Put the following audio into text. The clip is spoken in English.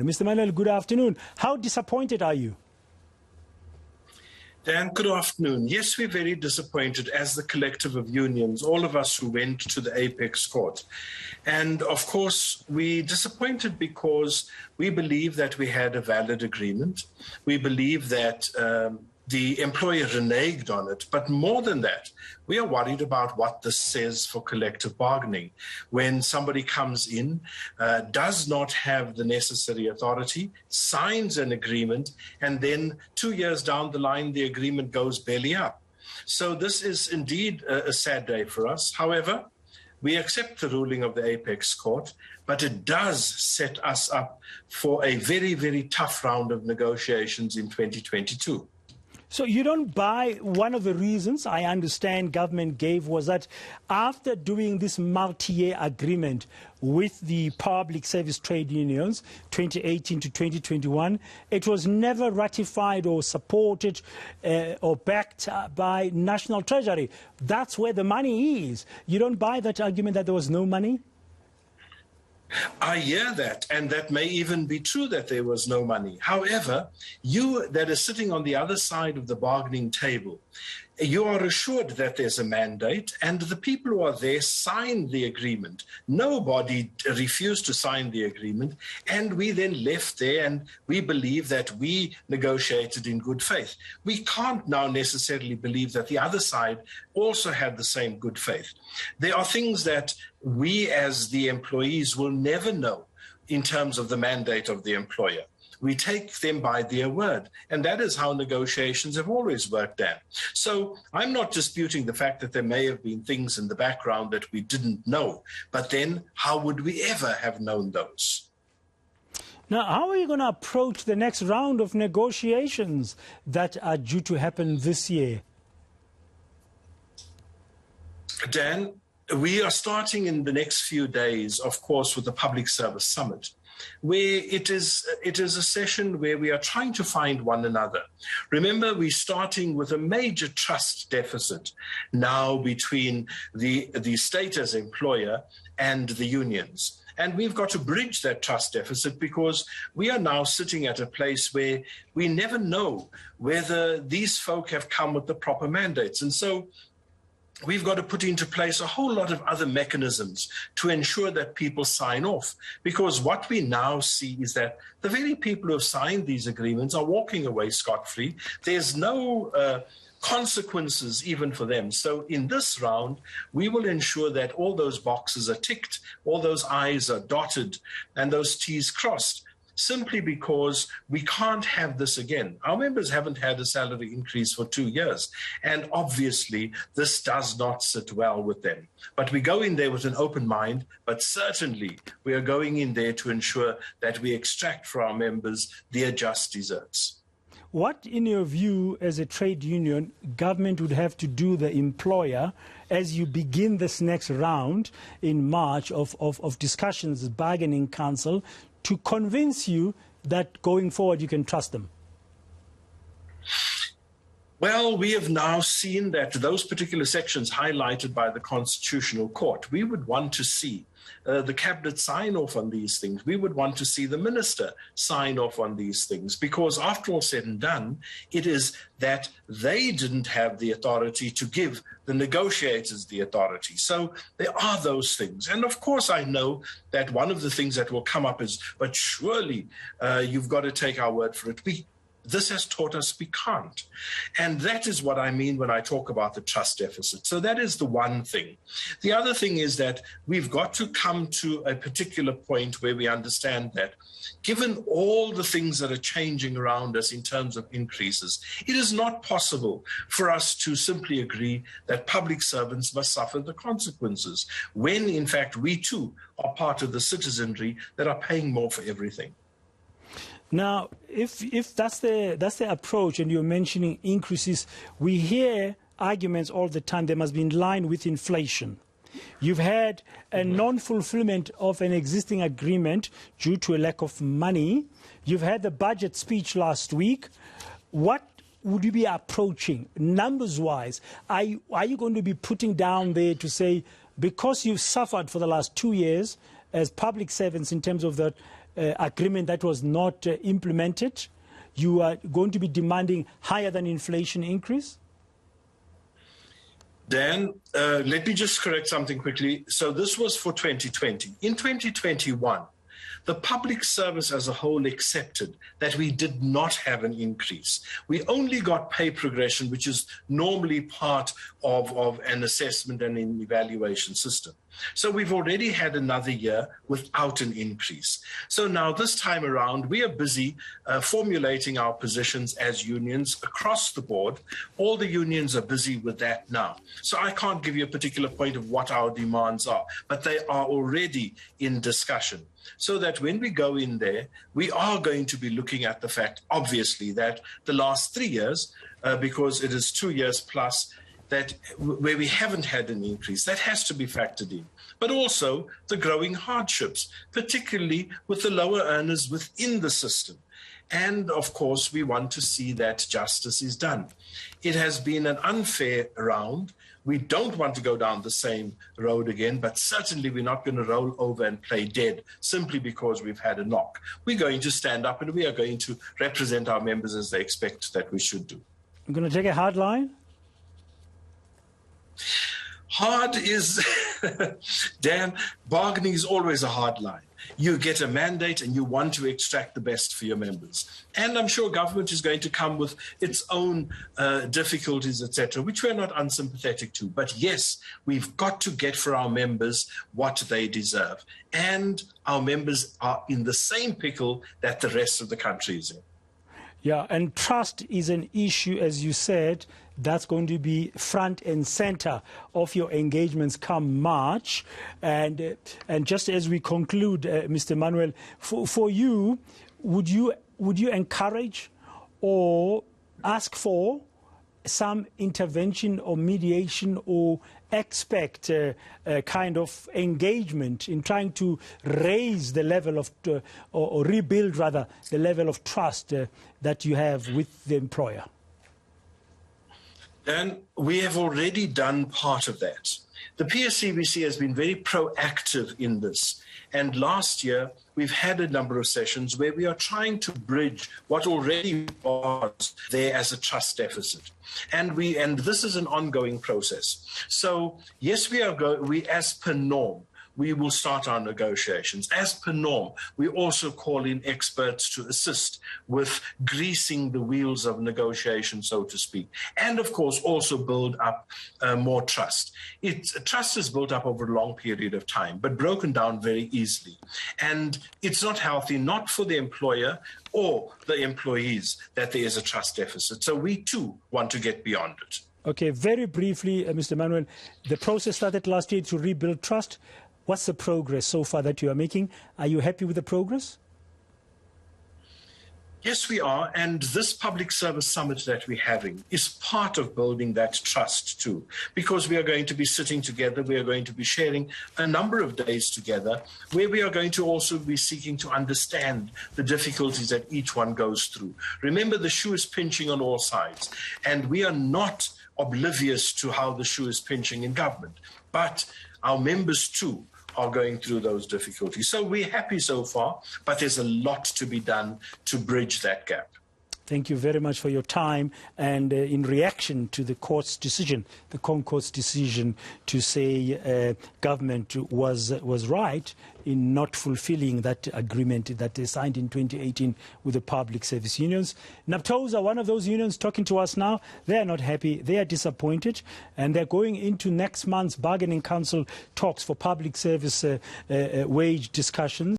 Mr. Manuel, good afternoon. How disappointed are you? Dan, good afternoon. Yes, we're very disappointed as the collective of unions, all of us who went to the apex court. And of course, we're disappointed because we believe that we had a valid agreement. We believe that the employer reneged on it. But more than that, we are worried about what this says for collective bargaining. When somebody comes in, does not have the necessary authority, signs an agreement, and then 2 years down the line, the agreement goes belly up. So this is indeed a sad day for us. However, we accept the ruling of the apex court, but it does set us up for a very, very tough round of negotiations in 2022. So you don't buy one of the reasons I understand government gave was that after doing this multi-year agreement with the public service trade unions, 2018 to 2021, it was never ratified or supported or backed by National Treasury. That's where the money is. You don't buy that argument that there was no money? I hear that, and that may even be true that there was no money. However, you that are sitting on the other side of the bargaining table, you are assured that there's a mandate, and the people who are there signed the agreement. Nobody refused to sign the agreement, and we then left there, and we believe that we negotiated in good faith. We can't now necessarily believe that the other side also had the same good faith. There are things that we as the employees will never know in terms of the mandate of the employer. We take them by their word, and that is how negotiations have always worked out. So I'm not disputing the fact that there may have been things in the background that we didn't know, but then how would we ever have known those? Now, how are you going to approach the next round of negotiations that are due to happen this year? Dan, we are starting in the next few days, of course, with the Public Service Summit, where it is a session where we are trying to find one another. Remember, we're starting with a major trust deficit now between the state as employer and the unions. And we've got to bridge that trust deficit because we are now sitting at a place where we never know whether these folk have come with the proper mandates. And so we've got to put into place a whole lot of other mechanisms to ensure that people sign off. Because what we now see is that the very people who have signed these agreements are walking away scot-free. There's no consequences even for them. So in this round, we will ensure that all those boxes are ticked, all those I's are dotted, and those T's crossed, simply because we can't have this again. Our members haven't had a salary increase for 2 years, and obviously this does not sit well with them. But we go in there with an open mind, but certainly we are going in there to ensure that we extract for our members their just deserts. What, in your view, as a trade union, government would have to do, the employer, as you begin this next round in March of discussions, bargaining council, to convince you that going forward you can trust them? Well, we have now seen that those particular sections highlighted by the Constitutional Court, we would want to see the cabinet sign off on these things. We would want to see the minister sign off on these things, because after all said and done, it is that they didn't have the authority to give the negotiators the authority. So there are those things. And of course, I know that one of the things that will come up is, but surely you've got to take our word for it. This has taught us we can't. And that is what I mean when I talk about the trust deficit. So that is the one thing. The other thing is that we've got to come to a particular point where we understand that given all the things that are changing around us in terms of increases, it is not possible for us to simply agree that public servants must suffer the consequences, when in fact we too are part of the citizenry that are paying more for everything. Now, if that's the approach, and you're mentioning increases, we hear arguments all the time they must be in line with inflation. You've had a non-fulfillment of an existing agreement due to a lack of money. You've had the budget speech last week. What would you be approaching, numbers-wise? Are you going to be putting down there to say, because you've suffered for the last 2 years as public servants in terms of that agreement that was not implemented, you are going to be demanding higher than inflation increase? Dan, let me just correct something quickly. So this was for 2020. In 2021, the public service as a whole accepted that we did not have an increase. We only got pay progression, which is normally part of an assessment and an evaluation system. So we've already had another year without an increase. So now this time around, we are busy formulating our positions as unions across the board. All the unions are busy with that now. So I can't give you a particular point of what our demands are, but they are already in discussion. So that when we go in there, we are going to be looking at the fact, obviously, that the last 3 years, because it is 2 years plus, that where we haven't had an increase, that has to be factored in. But also the growing hardships, particularly with the lower earners within the system. And of course, we want to see that justice is done. It has been an unfair round. We don't want to go down the same road again, but certainly we're not going to roll over and play dead simply because we've had a knock. We're going to stand up and we are going to represent our members as they expect that we should do. I'm going to take a hard line. Hard is, Dan, bargaining is always a hard line. You get a mandate and you want to extract the best for your members. And I'm sure government is going to come with its own difficulties, etc., which we're not unsympathetic to. But yes, we've got to get for our members what they deserve. And our members are in the same pickle that the rest of the country is in. Yeah, and trust is an issue, as you said, that's going to be front and center of your engagements come March. And just as we conclude, Mr. Manuel, for you, would you encourage or ask for some intervention or mediation or expect a kind of engagement in trying to raise the level of, or rebuild rather, the level of trust that you have with the employer? And we have already done part of that. The PSCBC has been very proactive in this. And last year, we've had a number of sessions where we are trying to bridge what already was there as a trust deficit. And this is an ongoing process. So, yes, we as per norm, we will start our negotiations. As per norm, we also call in experts to assist with greasing the wheels of negotiation, so to speak. And of course, also build up more trust. Trust is built up over a long period of time, but broken down very easily. And it's not healthy, not for the employer or the employees, that there is a trust deficit. So we too want to get beyond it. Okay, very briefly, Mr. Manuel, the process started last year to rebuild trust. What's the progress so far that you are making? Are you happy with the progress? Yes, we are. And this public service summit that we're having is part of building that trust too, because we are going to be sitting together. We are going to be sharing a number of days together where we are going to also be seeking to understand the difficulties that each one goes through. Remember, the shoe is pinching on all sides, and we are not oblivious to how the shoe is pinching in government, but our members too are going through those difficulties. So we're happy so far, but there's a lot to be done to bridge that gap. Thank you very much for your time. And in reaction to the court's decision, the Concourt's decision to say government was right in not fulfilling that agreement that they signed in 2018 with the public service unions. Naptosa, one of those unions talking to us now, they are not happy, they are disappointed, and they're going into next month's bargaining council talks for public service wage discussions.